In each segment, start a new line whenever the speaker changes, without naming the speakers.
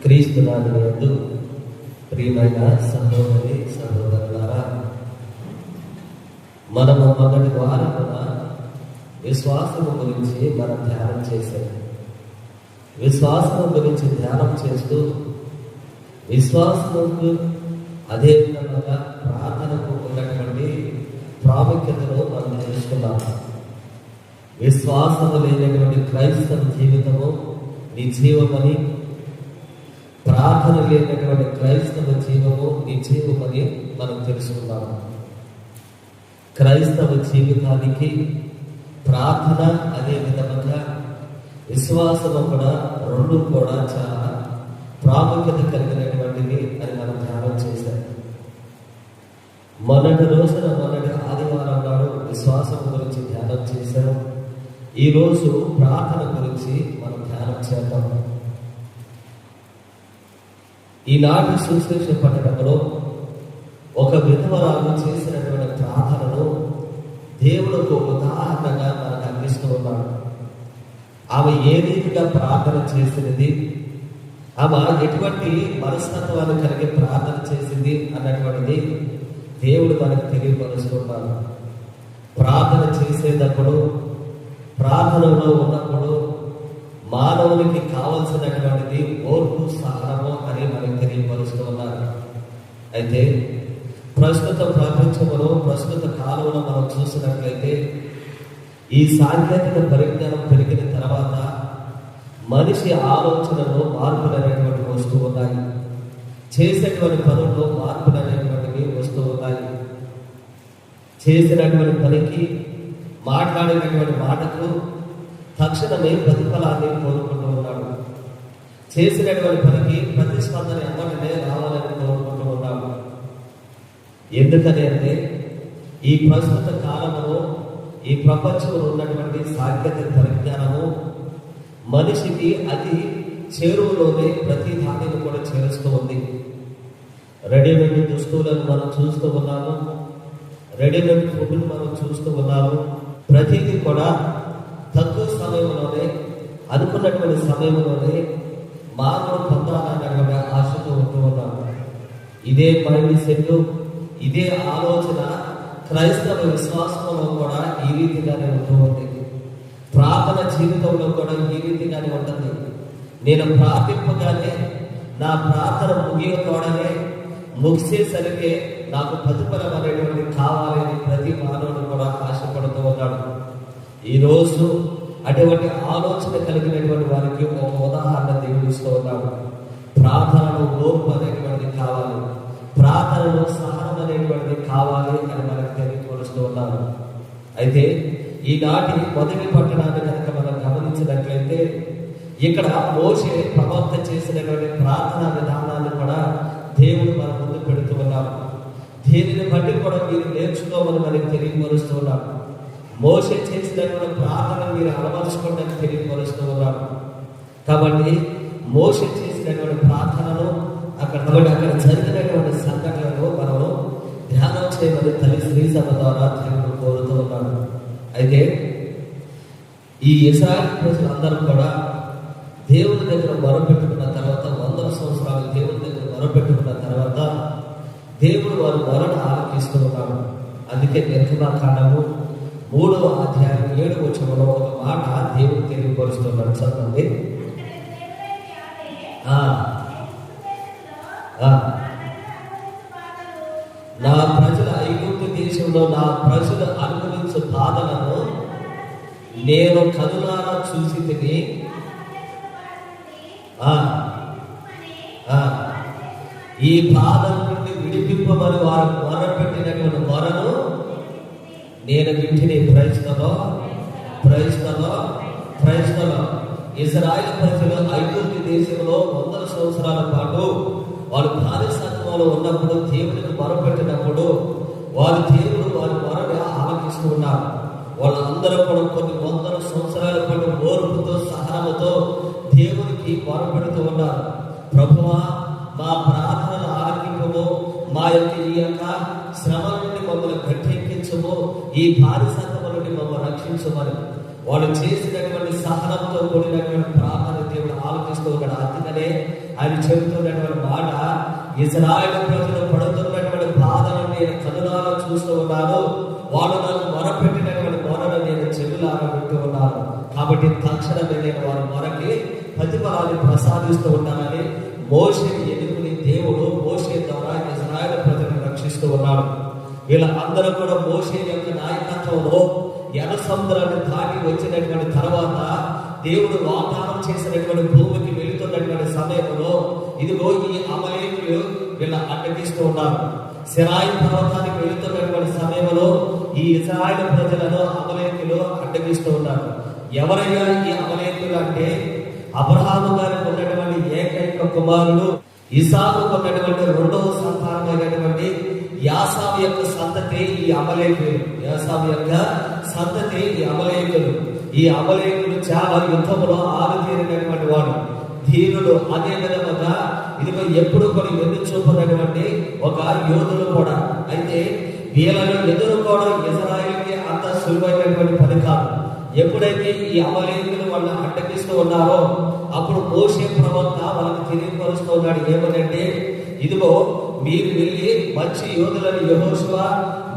క్రీస్తునాథుని యందు ప్రియమైన సహోదరి సహోదరులారా, మనము మొదటి వారమున విశ్వాసము గురించి మనం ధ్యానం చేశాము. విశ్వాసము గురించి ధ్యానం చేస్తూ విశ్వాసముకు అదే విధంగా ప్రార్థనకు ఉన్నటువంటి ప్రాముఖ్యతను మనం తెలుసుకున్నాము. విశ్వాసము లేనటువంటి క్రైస్తవ జీవితము నిర్జీవమని, ప్రార్థన లేనటువంటి క్రైస్తవ జీవము నిర్జీవమని మనం తెలుసుకున్నాము. క్రైస్తవ జీవితానికి ప్రార్థన అదే విధంగా విశ్వాసము కూడా రెండు కూడా చాలా ప్రాముఖ్యత కలిగినటువంటివి అని మనం ధ్యానం చేశాం. మొన్నటి ఆదివారం నాడు విశ్వాసం గురించి ధ్యానం చేశాం. ఈరోజు ప్రార్థన గురించి మనం ధ్యానం చేద్దాం. ఈనాటి సువిశేష పట్టణంలో ఒక విధవరాలు చేసినటువంటి ప్రార్థనను దేవుడుకు ఉదాహరణగా మనకు అందిస్తూ ఉన్నాడు. ఆమె ఏ రీతిగా ప్రార్థన చేసినది, ఆమె ఎటువంటి మనస్తత్వాన్ని కలిగి ప్రార్థన చేసింది అన్నటువంటిది దేవుడు మనకు తెలియపరుస్తున్నాడు. ప్రార్థన చేసేటప్పుడు, ప్రార్థనలో ఉన్నప్పుడు మానవునికి కావలసినటువంటిది ఓర్పు, సహనము అని మనకు తెలియపరుస్తూ ఉన్నారు. అయితే ప్రస్తుత ప్రపంచంలో, ప్రస్తుత కాలంలో మనం చూసినట్లయితే ఈ సాంకేతిక పరిజ్ఞానం పెరిగిన తర్వాత మనిషి ఆలోచనలో మార్పులు అనేటువంటి వస్తూ ఉన్నాయి. చేసేటువంటి పనుల్లో మార్పులు అనేటువంటివి వస్తూ ఉన్నాయి. చేసినటువంటి పనికి, మాట్లాడినటువంటి మాటకు తక్షణమే ప్రతిఫలాన్ని కోరుకుంటూ ఉన్నాడు. చేసినటువంటి పనికి ప్రతిస్పందన ఎమ్మటనే రావాలని కోరుకుంటూ ఉన్నాడు. ఎందుకని అంటే ఈ ప్రస్తుత కాలంలో, ఈ ప్రపంచంలో ఉన్నటువంటి సాంకేతిక పరిజ్ఞానము మనిషికి అతి చేరువలోనే ప్రతి దానిని కూడా చేరుస్తూ ఉంది. రెడీమేడ్ దుస్తువులను మనం చూస్తూ ఉన్నాము, రెడీమేడ్ ఫుడ్ను మనం చూస్తూ ఉన్నాము. ప్రతిదీ కూడా తక్కువ సమయంలోనే, అనుకున్నటువంటి సమయంలోనే మానవుడు పొందాలన్నటువంటి ఆశతో ఉంటూ ఉన్నాము. ఇదే మైండ్ సెట్, ఇదే ఆలోచన క్రైస్తవ విశ్వాసంలో కూడా ఈ రీతిగానే ఉంటూ ఉంది. ప్రార్థన జీవితంలో కూడా ఈ రీతిగానే ఉంటుంది. నేను ప్రార్థింపగానే నా ప్రార్థన ముగియకూడనే, ముగిసేసరికి నాకు ప్రతిఫలం అనేటువంటి కావాలని ప్రతి మానవుడు కూడా ఆశపడుతూ ఉన్నాడు. ఈరోజు అటువంటి ఆలోచన కలిగినటువంటి వారికి ఒక ఉదాహరణ దేవుడిస్తూ ఉన్నాడు. ప్రార్థనలో ఓర్పు అనేటువంటిది కావాలి, ప్రార్థనలో సహనం అనేటువంటిది కావాలి అని మనకు తెలియపరుస్తూ ఉన్నాడు. అయితే ఈనాటి మొదటి పట్టణాన్ని కనుక మనం గమనించినట్లయితే ఇక్కడ మోషే ప్రవక్త చేసినటువంటి ప్రార్థనా విధానాన్ని కూడా దేవుడు మన ముందు పెడుతూ ఉన్నాడు. దీనిని బట్టి కూడా మీరు నేర్చుకోమని మనకి తెలియపరుస్తూ ఉన్నాడు. మోషే చేసినటువంటి ప్రార్థన మీరు అలవరుచుకోవడానికి తెలియపరుస్తూ ఉన్నాడు. కాబట్టి మోషే చేసినటువంటి ప్రార్థనను అక్కడ జరిగినటువంటి సంఘటనలను మనం ధ్యానం చేయమని తల్లి శ్రీ సభ ద్వారా దేవుడు కోరుతూ ఉన్నాడు. అయితే ఈ ఇశ్రాయేలు ప్రజలందరూ కూడా దేవుని దగ్గర మొరపెట్టుకున్న తర్వాత, 100 సంవత్సరాలు దేవుని దగ్గర మొరపెట్టుకున్న తర్వాత దేవుడు వారు మొరను ఆలకిస్తూ ఉన్నాడు. అందుకే నిర్గమకాండము 3వ అధ్యాయం 7వ వచనంలో ఒక మాట దేవుడు తెలియపరుస్తున్నాడు. చదవండి. నా ప్రజల ఐగుప్తు దేశంలో నా ప్రజలు అనుభవించు బాధలను నేను కనులారా చూసి తిని ఈ బాధల నుండి విడిపింపమని వారు మొరపెట్టినటువంటి మొరను నేను వింటిని. ప్రైస్తలో ఇశ్రాయేలు ప్రజలు ఐగుప్తు దేశంలో 100 సంవత్సరాల పాటు వారు బానిసత్వంలో ఉన్నప్పుడు దేవుడిని మొరపెట్టినప్పుడు దేవుడు వారి మొరగా ఆలకిస్తూ ఉన్నారు. వాళ్ళందరూ కూడా కొన్ని 100 సంవత్సరాల పాటు ఓర్పుతో, సహనముతో దేవునికి మొరపెడుతూ ఉన్నారు. ప్రభువా, మా ప్రార్థనలు ఆలకింపము, మా యొక్క శ్రమ నుండి మమ్మల్ని గట్టెక్కించము, ఈ బానిసత్వం నుండి మమ్మల్ని రక్షించమని వాళ్ళు చేసినటువంటి సహనంతో కూడినటువంటి ప్రార్థన దేవుడు ఆలకిస్తూ ఉన్నాడు. అందుకనే ఆయన చెబుతున్నటువంటి మాట, ఇశ్రాయేలు ప్రజలు పడుతున్నటువంటి బాధలను నేను కనులారా చూస్తూ ఉన్నాను, వాళ్ళు నాకు మొరపెట్టినటువంటి మొరను నేను చెవులారా వింటూ ఉన్నాను, కాబట్టి తక్షణమే నేను వారి మొరకి ప్రతిఫలాన్ని ప్రసాదిస్తూ ఉంటానని మోషేని ఎన్నుకుని దేవుడు మోషే ద్వారా ఇశ్రాయేలు ప్రజలను రక్షిస్తూ ఉన్నాడు. వీళ్ళందరూ కూడా మోషే యొక్క నాయకత్వంలో ఎర్ర సముద్రాన్ని దాటి వచ్చినటువంటి తర్వాత దేవుడు వాగ్దానం చేసినటువంటి భూమికి వెళుతున్నటువంటి సమయంలో ఇదిగో ఈ అమలేకులు వీళ్ళ అడ్డగిస్తూ ఉన్నారు. సినాయి పర్వతానికి వెళుతున్నటువంటి సమయంలో ఈ ఇశ్రాయేలు ప్రజలను అమలేకులు అడ్డగిస్తూ ఉన్నారు. ఎవరైనా ఈ అమలేకులు అంటే అబ్రహాము గారికి ఉన్నటువంటి ఏకైక కుమారుడు, ఇసాకు ఉన్నటువంటి రెండవ సంతానమైనటువంటి యాసావు యొక్క సంతతి ఈ అమలేకులు. యాసావు యొక్క సంతతి ఈ అమలేకులు. ఈ అమలేకులు చాలా యుద్ధంలో ఆరుతీరినటువంటి వాడు, ధీరులు. అదే విధంగా ఇదిగో ఎప్పుడు కూడా ఎదురు చూపనటువంటి ఒక యోధులు కూడా. అయితే వీళ్ళను ఎదుర్కోవడం ఇశ్రాయేలుకి అంత సులువైనటువంటి పని కాదు. ఎప్పుడైతే ఈ అమలేకులు వాళ్ళని అడ్డగిస్తూ ఉన్నారో అప్పుడు మోషే ప్రవక్త వాళ్ళకి తెలియపరుస్తూ ఉన్నాడు. ఏమనంటే, ఇదిగో మీరు వెళ్ళి మంచి యోధులను, యెహోషువ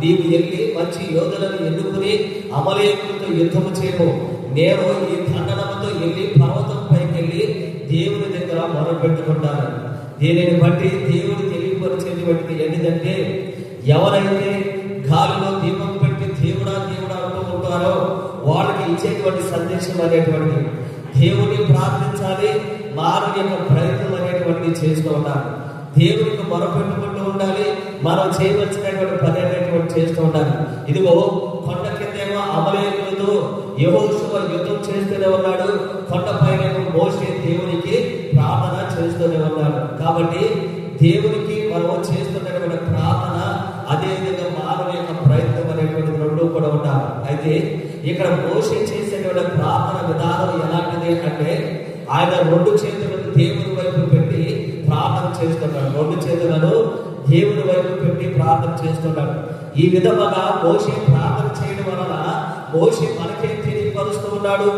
నీవు వెళ్ళి మంచి యోధులను ఎన్నుకుని అమలేకులతో యుద్ధము చేయము. నేను ఈ దండనముతో వెళ్ళి పర్వతం పైకి వెళ్ళి దేవుని దగ్గర మొరపెట్టుకుంటాను. దీనిని బట్టి దేవుడు తెలియపరిచేటువంటి ఏంటిదంటే, ఎవరైతే గాలిలో దీపం పెట్టి దేవుడా దేవుడా అంటూ ఉంటారో వాళ్ళకి ఇచ్చేటువంటి సందేశం అనేటువంటిది దేవుడిని ప్రార్థించాలి, మానవ యొక్క ప్రయత్నం అనేటువంటిది చేస్తూ ఉండాలి, దేవునికి మొరపెట్టుకుంటూ ఉండాలి, మనం చేయవలసినటువంటి పని అనేటువంటి చేస్తూ ఉండాలి. ఇదిగో కొండ కిందేమో అమలేకులతో యెహోషువ యుద్ధం చేస్తూనే ఉన్నాడు, కొండపైన మోషే దేవునికి ప్రార్థన చేస్తూనే ఉన్నాడు. కాబట్టి దేవునికి మనం చేస్తున్నటువంటి ప్రార్థన, అదేవిధంగా మానవ యొక్క ప్రయత్నం అనేటువంటి రెండు కూడా ఉండాలి. అయితే ఇక్కడ మోషే చేసేటువంటి ప్రార్థన విధానం ఎలాంటిది అంటే, ఆయన రెండు చేతులను దేవుని వైపు పెట్టి ప్రార్థన చేస్తున్నాడు. రెండు చేతులను దేవుని వైపు పెట్టి ప్రార్థన చేస్తున్నాడు. ఈ విధముగా మోషే ప్రార్థన చేయడం వలన మోషే మనకే తెలియపరుస్తూ ఉన్నాడు,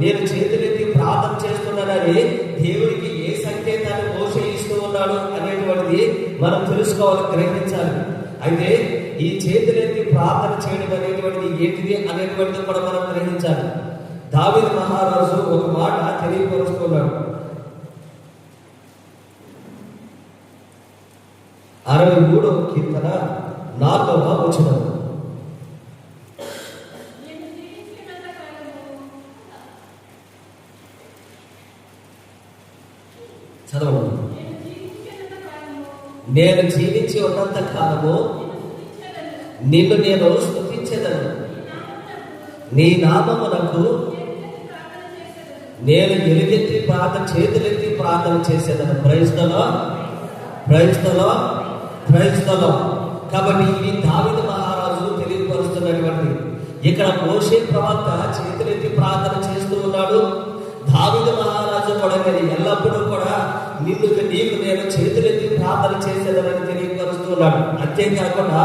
నేను చేతులెత్తి ప్రార్థన చేస్తున్నానని దేవుడికి ఏ సంకేతాన్ని మోషే ఇస్తూ ఉన్నాడు అనేటువంటిది మనం తెలుసుకోవాలి, గ్రహించాలి. అయితే ఈ చేతులెత్తి ప్రార్థన చేయడం అనేటువంటిది ఏంటిది అనేటువంటిది కూడా మనం గ్రహించాలి. దావీదు మహారాజు ఒక మాట తెలియపరుస్తున్నాడు. 63వ కీర్తన 4వ వచనం. చదవండి. నేను జీవించి ఉన్నంత కాలము నిన్ను నేను స్తుతించెదను, నీ నామమునకు నేను ఎలుగెత్తి ప్రార్థన, చేతులెత్తి ప్రార్థన చేసేదను. ప్రైస్తలో ప్రైస్తలో ప్రైస్తలో. కాబట్టి ఇది దావీదు మహారాజు తెలియపరుస్తున్నటువంటి. ఇక్కడ మోషే ప్రవక్త చేతులెత్తి ప్రార్థన చేస్తూ ఉన్నాడు. దావీదు మహారాజు కూడా నేను ఎల్లప్పుడూ కూడా నీకు నేను చేతులెత్తి ప్రార్థన చేసేదని తెలియపరుస్తున్నాడు. అంతేకాకుండా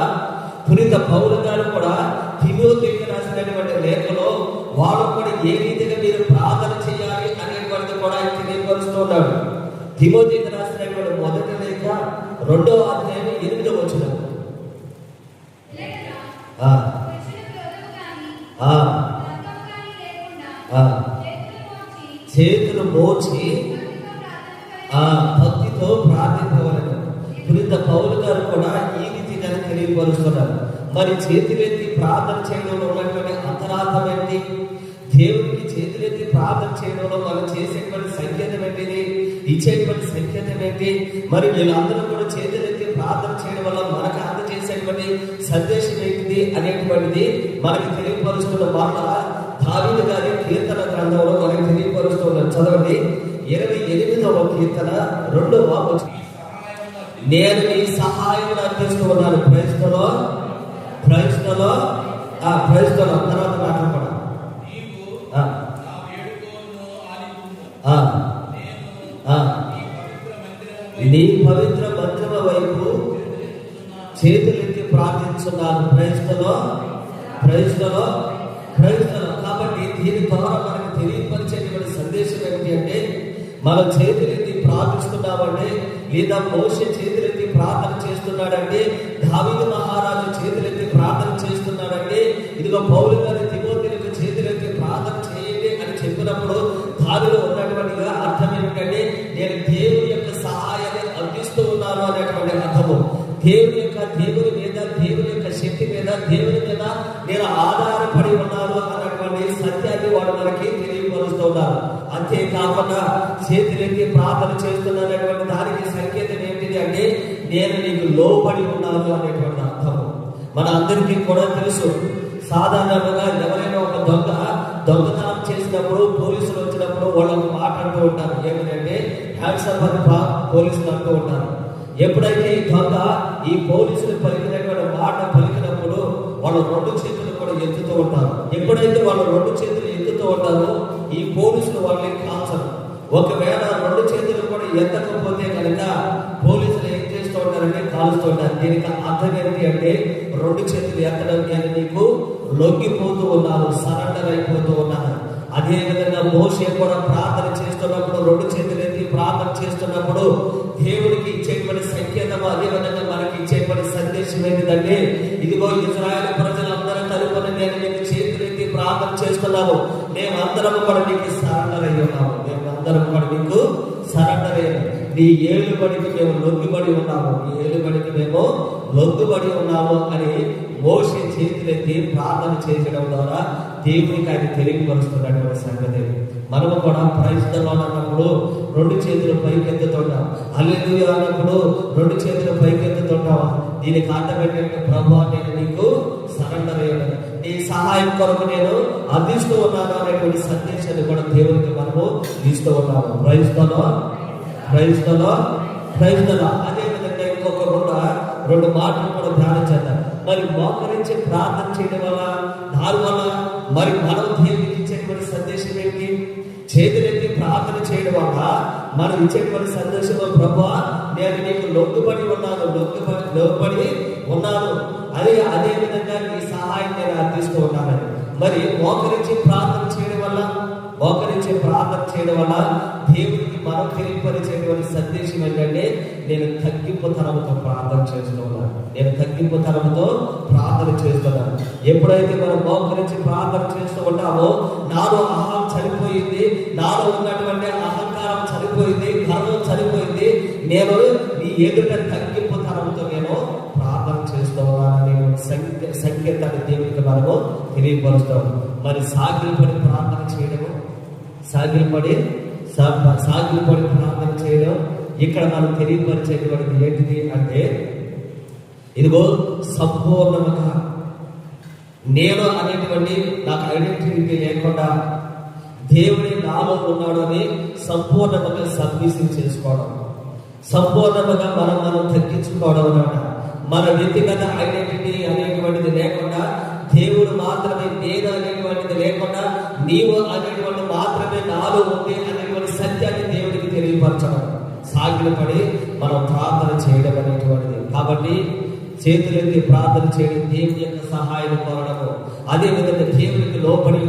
పునీత పౌలు గారు కూడా తిమోతికి రాసినటువంటి లేఖలో వాళ్ళు కూడా ఏ రీతిగా మీరు ప్రార్థన చేయాలి అనేటువంటిది కూడా తెలియపరుస్తున్నాడు. తిమోతికి రాసినటువంటి మొదటి లేఖ 2వ అధ్యాయం 8వ వచనం. చేతులు మోచి భక్తితో ప్రార్థించవలను. పునీత పౌలు గారు కూడా ఈ రీతిగా తెలియపరుస్తున్నారు. మరి చేతులెత్తి ప్రార్థన చేయడంలో ఉన్నటువంటి అంతరార్థం ఏంటి? దేవునికి చేతులెత్తి ప్రార్థన చేయడంలో మనం చేసేటువంటి సంకేతం ఏంటిది? ఇచ్చేటువంటి సంకేతం ఏంటి? మరి వీళ్ళందరూ కూడా చేతులెత్తి ప్రార్థన చేయడం వల్ల మనకు అందజేసేటువంటి సందేశం ఏంటిది అనేటువంటిది మనకి తెలియపరుస్తున్న మాట దావీదు గారి కీర్తన గ్రంథంలో మనకి తెలియపరుస్తున్నారు. చదవండి. 28వ కీర్తన 2వ వచనం. నేను నీ సహాయం అందిస్తూ ఉన్నాను. ప్రైస్తలో ప్రైస్తలో ప్రైస్తలో తర్వాత మాట్లాడతాం. నీ పవిత్ర మందిరము వైపు చేతులెత్తి ప్రార్థించున్నాను. ప్రైస్తలో ప్రైస్తలో ప్రైస్తలో. కాబట్టి దీని ద్వారా మనకు తెలియపరిచేటువంటి సందేశం ఏమిటి అంటే, మనం చేతులెత్తి ప్రార్థిస్తున్నావంటే, లేదా మోషే చేతులెత్తి ప్రార్థన చేస్తున్నాడంటే, దావీదు మహారాజు చేతులెత్తి ప్రార్థన చేస్తున్నాడంటే, ఇదిగో పౌలు గారు తిమోతిలకు చేతులెత్తి ప్రార్థన చేయండి అని చెప్పినప్పుడు దానిలో ఉన్నటువంటిగా అర్థం ఏమిటంటే, నేను దేవుని యొక్క సహాయాన్ని అందిస్తూ ఉన్నాను అనేటువంటి అర్థము. దేవుని మీద, దేవుని యొక్క శక్తి మీద, దేవుని మీద నేను ఆధారపడి ఉన్నాను అన్నటువంటి సత్యాన్ని వాడు మనకి తెలియపరుస్తున్నారు. అంతేకాకుండా చేతులెత్తి ప్రార్థన చేస్తున్నటువంటి దానికి సంకేతం ఏంటిది అంటే, నేను నీకు లోబడి ఉన్నాను అనేటువంటి అర్థము. మన అందరికీ కూడా తెలుసు, సాధారణంగా ఎవరైనా ఒక దొంగతనం చేసినప్పుడు పోలీసులు వచ్చినప్పుడు వాళ్ళకు మాట అంటూ ఉంటారు. ఏమిటంటే హ్యాండ్స్ అప్ అని పోలీసులు అంటూ ఉంటారు. ఎప్పుడైతే ఈ దొంగ ఈ పోలీసులు పలికినటువంటి మాట పలికినప్పుడు వాళ్ళు 2 చేతులు కూడా ఎత్తుతూ ఉంటారు. ఎప్పుడైతే వాళ్ళు 2 చేతులు ఎత్తుతూ ఉంటారో ఈ పోలీసులు వాళ్ళని కాల్చరు. ఒకవేళ 2 చేతులు కూడా ఎత్తకపోతే కనుక పోలీసులు ఏం చేస్తూ ఉంటారంటే కాలుస్తూ ఉంటారు. దీనికి అర్థం ఏంటి అంటే, 2 చేతులు ఎత్తడం కానీ నీకు లొంగిపోతూ ఉన్నారు, సరెండర్ అయిపోతూ ఉన్నారు. అదే విధంగా మోషే కూడా ప్రార్థన చేస్తున్నప్పుడు 2 చేతులు ఎత్తి ప్రార్థన చేస్తున్నప్పుడు దేవుడికి ఇచ్చేటువంటి సంకేతం, అదే విధంగా మనకి ఇచ్చేటువంటి సందేశం ఏంటిదంటే, ఇదిగో ఇశ్రాయేలు ప్రజలందరూ తరపున నేను నీకు చేతులెత్తి ప్రార్థన చేస్తున్నాము, మేమందరం కూడా నీకు సరెండర్ అయి ఉన్నాము, మేమందరం కూడా నీకు సరెండర్ అయ్యాము, నీ ఏలుబడికి మేము లొంగిబడి ఉన్నాము, నీ ఏలుబడికి మేము లొంగిబడి ఉన్నాము అని మోషే చేతులెత్తి ప్రార్థన చేసడం ద్వారా దేవునికి ఆయన తెలియపరుస్తున్నటువంటి సంగతి. మనము కూడా ప్రైజ్ ది లార్డ్ అన్నప్పుడు 2 చేతులు పైకెత్తుతుంటాం, హల్లెలూయా అన్నప్పుడు 2 చేతులు పైకెత్తుతుంటాం. దీనికి అర్థం ఏంటంటే, ప్రభువా నేను నీకు సరెండర్ అయ్యాను, నీ సహాయం కొరకు నేను అందిస్తూ ఉన్నాను అనేటువంటి సందేశాన్ని కూడా దేవునికి మనము ఇస్తూ ఉన్నాము. Praise the lord, praise the lord, praise the lord. అదే విధంగా ఇంకొక 2 మాటలు కూడా ధ్యానం చేద్దాం. మరి మోకరించి ప్రార్థన చేయడం వల్ల, దాని వల్ల మరి మనం దేవునికి ఇచ్చేటువంటి సందేశం ఏంటి? చేతులెత్తి ప్రార్థన చేయడం వల్ల మనం ఇచ్చేటువంటి సందేశంలో, ప్రభువా నేను నీకు లొంగిబడి ఉన్నాను, లొంగిబడి ఉన్నాను, అదే విధంగా నీ సహాయం నేను అందిస్తూ ఉన్నానని. మరి మోకరించి ప్రార్థన చేయడం వల్ల దేవుడికి మనం తెలియపరిచేటువంటి సందేశం ఏంటంటే, నేను తగ్గింపు తరముతో ప్రార్థన చేస్తున్నాను, నేను తగ్గింపు తరముతో ప్రార్థన చేస్తున్నాను. ఎప్పుడైతే మనం మోకరించి ప్రార్థన చేస్తూ ఉంటామో నాలో అహం చనిపోయింది, నాలో ఉన్నటువంటి అహంకారం చనిపోయింది, గర్వం చనిపోయింది, నేను నీ ఎదుట తగ్గింపు తరముతో నేను ప్రార్థన చేస్తూ ఉన్నానని సంకేతాన్ని దేవుడికి మనము తెలియపరుస్తాము. మరి సాగిలపడి ప్రార్థన చేయడము, సాగిలపడి ప్రార్థన చేయడం ఇక్కడ మనం తెలియపరిచేటువంటిది ఏంటిది అంటే, ఇదిగో సంపూర్ణంగా నేను అనేటువంటి నాకు ఐడెంటిటీ లేకుండా దేవుడి నాలో ఉన్నాడు అని సంపూర్ణంగా సబ్మిషన్ చేసుకోవడం, సంపూర్ణంగా మనం తగ్గించుకోవడం అన్నమాట. మన వ్యక్తిగత ఐడెంటిటీ అనేటువంటిది లేకుండా, దేవుడు మాత్రమే నేను అనేటువంటిది లేకుండా, నీవు అనేటువంటి మాత్రమే నాలో ఉంది అనేటువంటి సత్యాన్ని దేవుడికి తెలియపరచడం, సాగిలపడి మనం ప్రార్థన చేయడం అనేటువంటిది. కాబట్టి చేతులెత్తి ప్రార్థన చేయడం, దేవుని యొక్క సహాయం కోరడము, అదే విధంగా దేవునికి లోబడి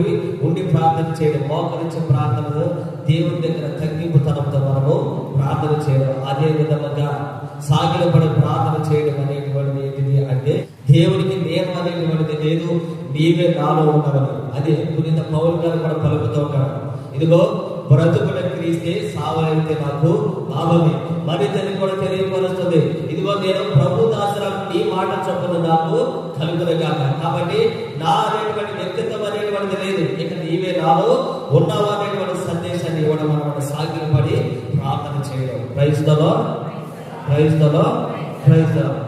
ఉండి ప్రార్థన చేయడం, మోకరించి ప్రార్థనలో దేవుని దగ్గర తగ్గింపు తనంతో మనము ప్రార్థన చేయడం, అదే విధంగా సాగిలపడి ప్రార్థన చేయడం అనేటువంటిది ఏంటిది అంటే, దేవునికి నేను అనేటువంటిది లేదు, నీవే నాలో ఉన్నవని. అదే పునీత పౌలు గారు కూడా పలుకుతూ ఉంటాడు, ఇదిగో బ్రతుకుల క్రీస్తే సావైతే నాకు లాభమే. మరి తల్లి కూడా తెలియపరుస్తుంది, ఇదిగో నేను ప్రభు దాసరా నీ మాట చొప్పున నాకు కలుగునగాక. కాబట్టి నా అనేటువంటి వ్యక్తిత్వం అనేటువంటిది లేదు, ఇక నీవే నాలో ఉన్నావు అనేటువంటి సందేశాన్ని ఇవ్వడం అన్నమాట. సాగిలపడి ప్రార్థన చేయడం. Praise the lord, praise the lord, praise the lord.